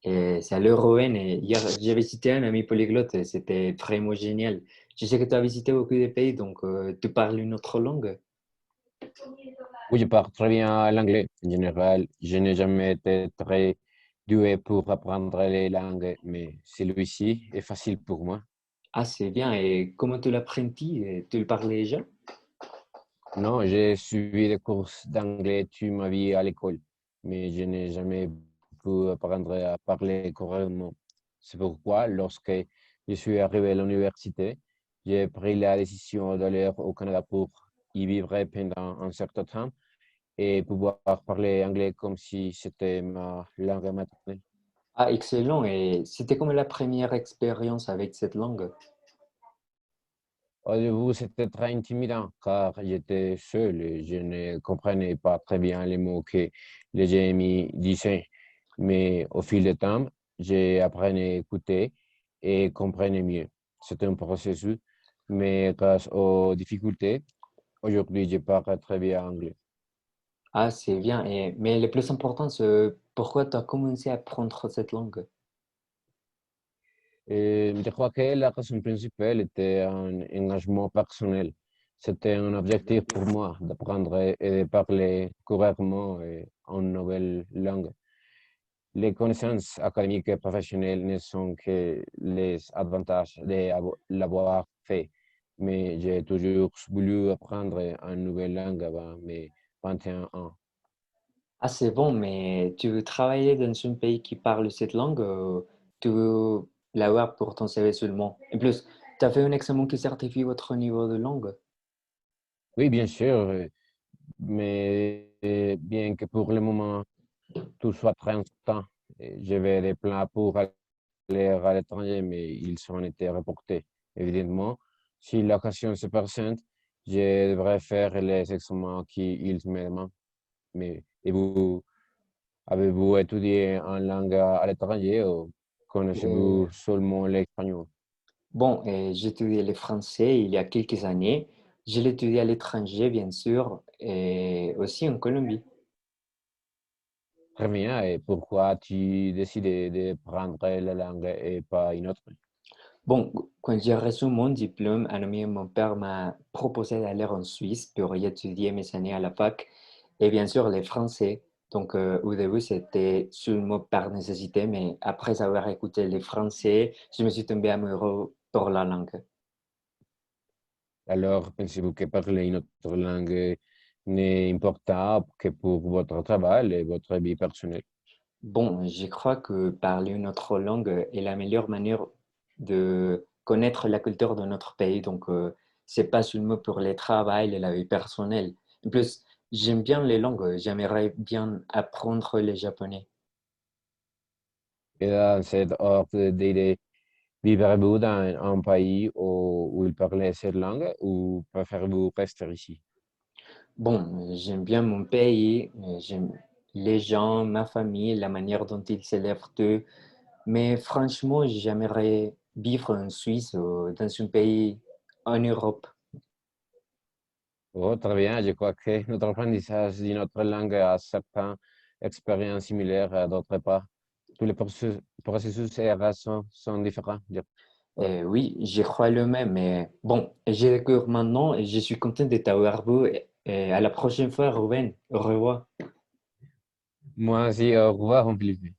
Et salut Rowen, et hier j'avais cité un ami polyglotte et c'était vraiment génial. Je sais que tu as visité beaucoup de pays, donc tu parles une autre langue. Oui, je parle très bien l'anglais. En général, je n'ai jamais été très doué pour apprendre les langues, mais celui-ci est facile pour moi. Ah, c'est bien, et comment tu l'apprentis? Tu le parles déjà? Non, j'ai suivi des cours d'anglais toute ma vie à l'école, mais je n'ai jamais pu apprendre à parler correctement. C'est pourquoi, lorsque je suis arrivé à l'université, j'ai pris la décision d'aller au Canada pour y vivre pendant un certain temps et pouvoir parler anglais comme si c'était ma langue maternelle. Ah, excellent, et c'était comme la première expérience avec cette langue. Au début, c'était très intimidant car j'étais seul et je ne comprenais pas très bien les mots que les amis disaient. Mais au fil du temps, j'ai appris à écouter et comprendre mieux. C'était un processus, mais grâce aux difficultés, aujourd'hui, je parle très bien anglais. Ah, c'est bien, et, mais le plus important, c'est pourquoi tu as commencé à apprendre cette langue? Et je crois que la raison principale était un engagement personnel. C'était un objectif pour moi d'apprendre et de parler correctement en nouvelle langue. Les connaissances académiques et professionnelles ne sont que les avantages de l'avoir fait, mais j'ai toujours voulu apprendre une nouvelle langue avant mes 21 ans. Ah, c'est bon, mais tu veux travailler dans un pays qui parle cette langue, tu veux l'avoir pour ton CV seulement. En plus, tu as fait un examen qui certifie votre niveau de langue. Oui, bien sûr, mais bien que pour le moment, tout soit très incertain. Et j'avais des plans pour aller à l'étranger, mais ils ont été reportés. Évidemment, si l'occasion se présente, je devrais faire les examens qu'ils me demandent. Mais et vous, avez-vous étudié en langue à l'étranger ou Euh, connaissez-vous seulement l'espagnol? bon, j'ai étudié le français il y a quelques années. Je l'ai étudié à l'étranger, bien sûr, et aussi en Colombie. Très bien. Et pourquoi tu décidé de prendre la langue et pas une autre? Bon, quand j'ai reçu mon diplôme, un ami de mon père m'a proposé d'aller en Suisse pour y étudier mes années à la fac et bien sûr les français. Donc au début, c'était seulement par nécessité, mais après avoir écouté les français, je me suis tombé amoureux pour la langue. Alors, pensez-vous que parler une autre langue n'est important que pour votre travail et votre vie personnelle? Bon, je crois que parler une autre langue est la meilleure manière de connaître la culture de notre pays. Donc, c'est pas seulement pour le travail et la vie personnelle. En plus, j'aime bien les langues. J'aimerais bien apprendre le japonais. Et dans cette ordre d'idée, vivez-vous dans un pays où il parle cette langue ou préférez-vous rester ici? Bon, j'aime bien mon pays. J'aime les gens, ma famille, la manière dont ils célèbrent eux. Mais franchement, j'aimerais vivre en Suisse ou dans un pays en Europe. Oh, très bien, je crois que notre apprentissage d'une autre langue a certaines expériences similaires à d'autres pas. Tous les processus et raisons sont différents. Oui, je crois le même, mais bon, j'ai le cœur maintenant et je suis content de t'avoir vu. Et à la prochaine fois, Ruben. Au revoir. Moi aussi, au revoir, Philippe.